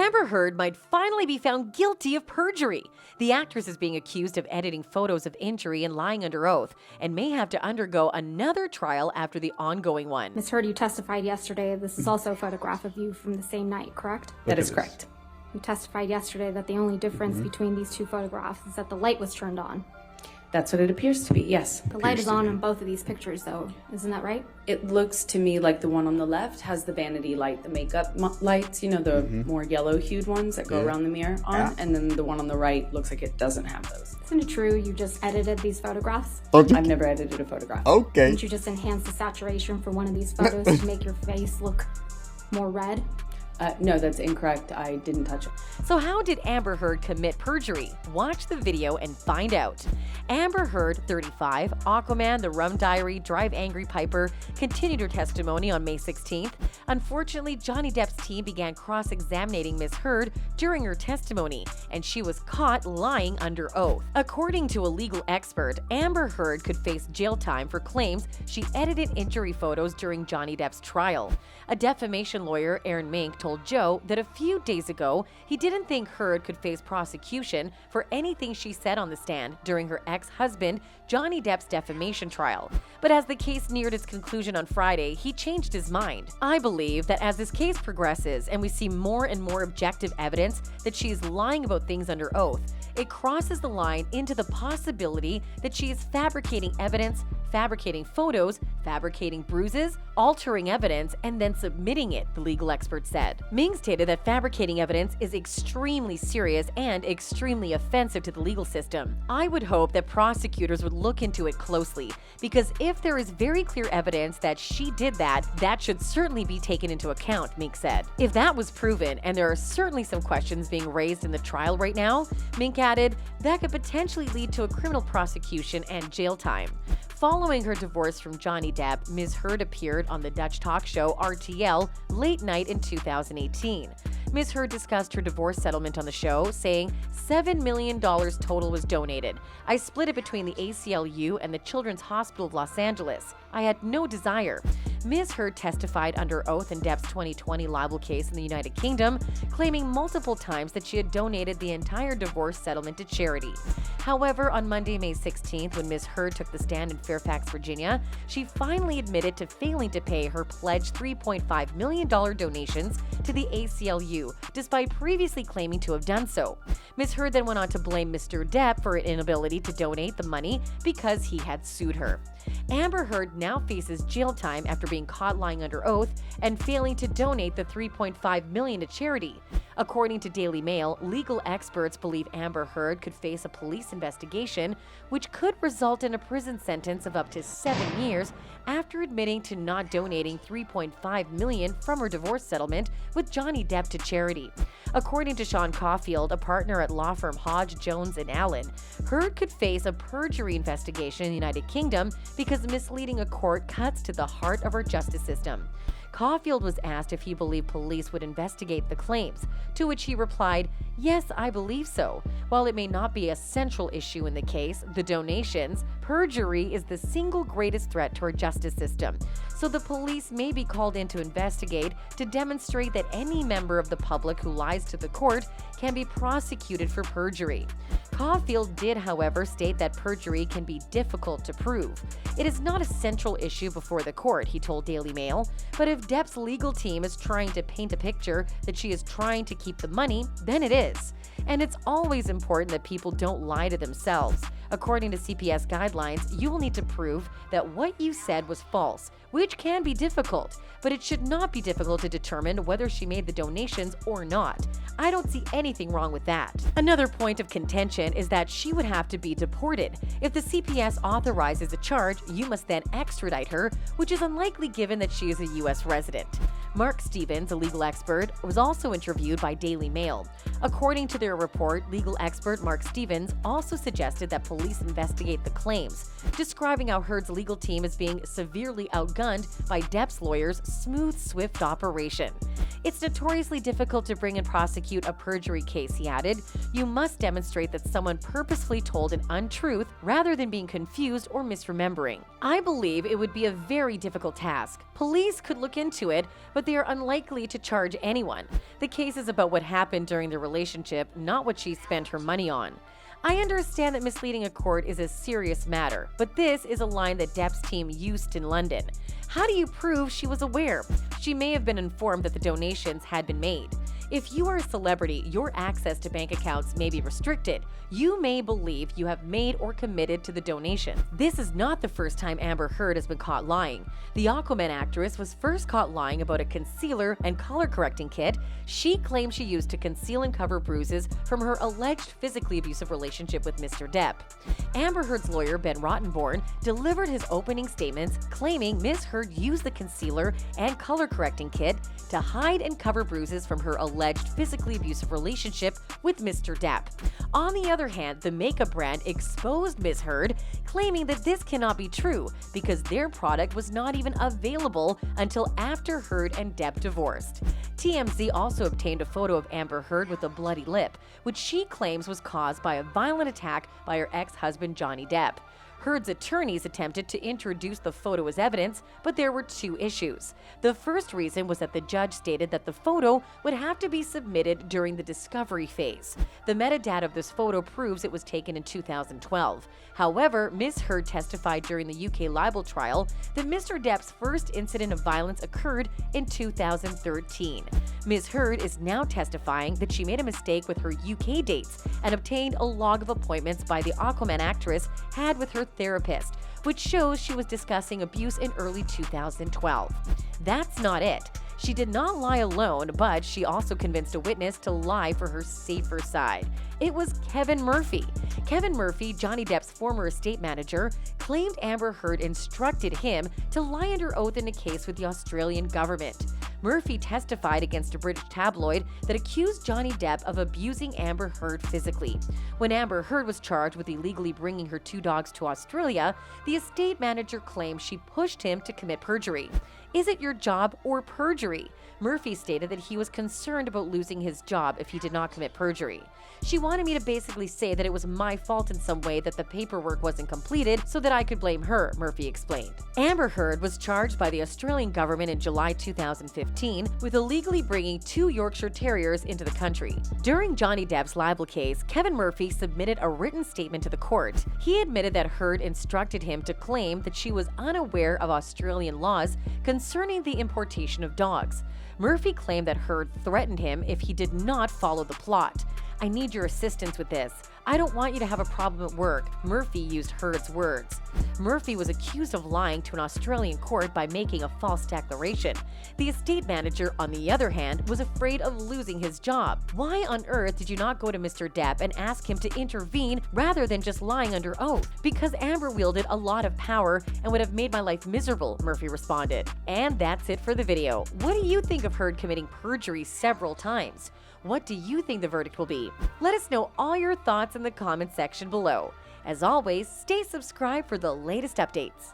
Amber Heard might finally be found guilty of perjury. The actress is being accused of editing photos of injury and lying under oath, and may have to undergo another trial after the ongoing one. Ms. Heard, you testified yesterday. This is also a photograph of you from the same night, correct? That is correct. You testified yesterday that the only difference between these two photographs is that the light was turned on. That's what it appears to be, yes. The light is on in both of these pictures, though. Isn't that right? It looks to me like the one on the left has the vanity light, the makeup lights, you know, the more yellow-hued ones that go around the mirror on, and then the one on the right looks like it doesn't have those. Isn't it true you just edited these photographs? I've never edited a photograph. Okay. Didn't you just enhance the saturation for one of these photos to make your face look more red? No, that's incorrect. I didn't touch it. So how did Amber Heard commit perjury? Watch the video and find out. Amber Heard, 35, Aquaman, The Rum Diary, Drive Angry Piper, continued her testimony on May 16th. Unfortunately, Johnny Depp's team began cross-examining Ms. Heard during her testimony, and she was caught lying under oath. According to a legal expert, Amber Heard could face jail time for claims she edited injury photos during Johnny Depp's trial. A defamation lawyer, Aaron Mink, told Joe that a few days ago he didn't think Heard could face prosecution for anything she said on the stand during her ex-husband Johnny Depp's defamation trial. But as the case neared its conclusion on Friday, he changed his mind. I believe that as this case progresses and we see more and more objective evidence that she is lying about things under oath, it crosses the line into the possibility that she is fabricating evidence, fabricating photos, fabricating bruises, altering evidence, and then submitting it, the legal expert said. Ming stated that fabricating evidence is extremely serious and extremely offensive to the legal system. I would hope that prosecutors would look into it closely, because if there is very clear evidence that she did that, that should certainly be taken into account, Mink said. If that was proven, and there are certainly some questions being raised in the trial right now, Mink added, that could potentially lead to a criminal prosecution and jail time. Following her divorce from Johnny Depp, Ms. Heard appeared on the Dutch talk show RTL late night in 2018. Ms. Heard discussed her divorce settlement on the show, saying $7 million total was donated. I split it between the ACLU and the Children's Hospital of Los Angeles. I had no desire. Ms. Heard testified under oath in Depp's 2020 libel case in the United Kingdom, claiming multiple times that she had donated the entire divorce settlement to charity. However, on Monday, May 16th, when Ms. Heard took the stand in Fairfax, Virginia, she finally admitted to failing to pay her pledged $3.5 million donations to the ACLU, despite previously claiming to have done so. Ms. Heard then went on to blame Mr. Depp for her inability to donate the money because he had sued her. Amber Heard now faces jail time after being caught lying under oath and failing to donate the $3.5 million to charity. According to Daily Mail, legal experts believe Amber Heard could face a police investigation, which could result in a prison sentence of up to 7 years after admitting to not donating $3.5 million from her divorce settlement with Johnny Depp to charity. According to Sean Caulfield, a partner at law firm Hodge, Jones & Allen, Heard could face a perjury investigation in the United Kingdom because misleading a court cuts to the heart of our justice system. Caulfield was asked if he believed police would investigate the claims, to which he replied, "Yes, I believe so. While it may not be a central issue in the case, the donations, perjury is the single greatest threat to our justice system. So the police may be called in to investigate to demonstrate that any member of the public who lies to the court can be prosecuted for perjury." Caulfield did, however, state that perjury can be difficult to prove. It is not a central issue before the court, he told Daily Mail, but if Depp's legal team is trying to paint a picture that she is trying to keep the money, then it is. And it's always important that people don't lie to themselves. According to CPS guidelines, you will need to prove that what you said was false, which can be difficult, but it should not be difficult to determine whether she made the donations or not. I don't see anything wrong with that. Another point of contention is that she would have to be deported. If the CPS authorizes a charge, you must then extradite her, which is unlikely given that she is a U.S. resident. Mark Stevens, a legal expert, was also interviewed by Daily Mail. According to their report, legal expert Mark Stevens also suggested that police investigate the claims, describing how Heard's legal team is being severely outgunned by Depp's lawyers' smooth, swift operation. It's notoriously difficult to bring and prosecute a perjury case, he added. You must demonstrate that someone purposefully told an untruth rather than being confused or misremembering. I believe it would be a very difficult task. Police could look into it, but they are unlikely to charge anyone. The case is about what happened during the relationship, not what she spent her money on. I understand that misleading a court is a serious matter, but this is a line that Depp's team used in London. How do you prove she was aware? She may have been informed that the donations had been made. If you are a celebrity, your access to bank accounts may be restricted. You may believe you have made or committed to the donation. This is not the first time Amber Heard has been caught lying. The Aquaman actress was first caught lying about a concealer and color correcting kit she claimed she used to conceal and cover bruises from her alleged physically abusive relationship with Mr. Depp. Amber Heard's lawyer, Ben Rottenborn, delivered his opening statements claiming Ms. Heard used the concealer and color correcting kit to hide and cover bruises from her alleged physically abusive relationship with Mr. Depp. On the other hand, the makeup brand exposed Ms. Heard, claiming that this cannot be true because their product was not even available until after Heard and Depp divorced. TMZ also obtained a photo of Amber Heard with a bloody lip, which she claims was caused by a violent attack by her ex-husband Johnny Depp. Heard's attorneys attempted to introduce the photo as evidence, but there were two issues. The first reason was that the judge stated that the photo would have to be submitted during the discovery phase. The metadata of this photo proves it was taken in 2012. However, Ms. Heard testified during the UK libel trial that Mr. Depp's first incident of violence occurred in 2013. Ms. Heard is now testifying that she made a mistake with her UK dates and obtained a log of appointments by the Aquaman actress had with her therapist, which shows she was discussing abuse in early 2012. That's not it. She did not lie alone, but she also convinced a witness to lie for her safer side. It was Kevin Murphy. Kevin Murphy, Johnny Depp's former estate manager, claimed Amber Heard instructed him to lie under oath in a case with the Australian government. Murphy testified against a British tabloid that accused Johnny Depp of abusing Amber Heard physically. When Amber Heard was charged with illegally bringing her two dogs to Australia, the estate manager claimed she pushed him to commit perjury. Is it your job or perjury? Murphy stated that he was concerned about losing his job if he did not commit perjury. She wanted me to basically say that it was my fault in some way that the paperwork wasn't completed so that I could blame her, Murphy explained. Amber Heard was charged by the Australian government in July 2015 with illegally bringing two Yorkshire Terriers into the country. During Johnny Depp's libel case, Kevin Murphy submitted a written statement to the court. He admitted that Heard instructed him to claim that she was unaware of Australian laws concerning the importation of dogs. Murphy claimed that Heard threatened him if he did not follow the plot. I need your assistance with this. I don't want you to have a problem at work, Murphy used Heard's words. Murphy was accused of lying to an Australian court by making a false declaration. The estate manager, on the other hand, was afraid of losing his job. Why on earth did you not go to Mr. Depp and ask him to intervene rather than just lying under oath? Because Amber wielded a lot of power and would have made my life miserable, Murphy responded. And that's it for the video. What do you think of Heard committing perjury several times? What do you think the verdict will be? Let us know all your thoughts in the comment section below. As always, stay subscribed for the latest updates.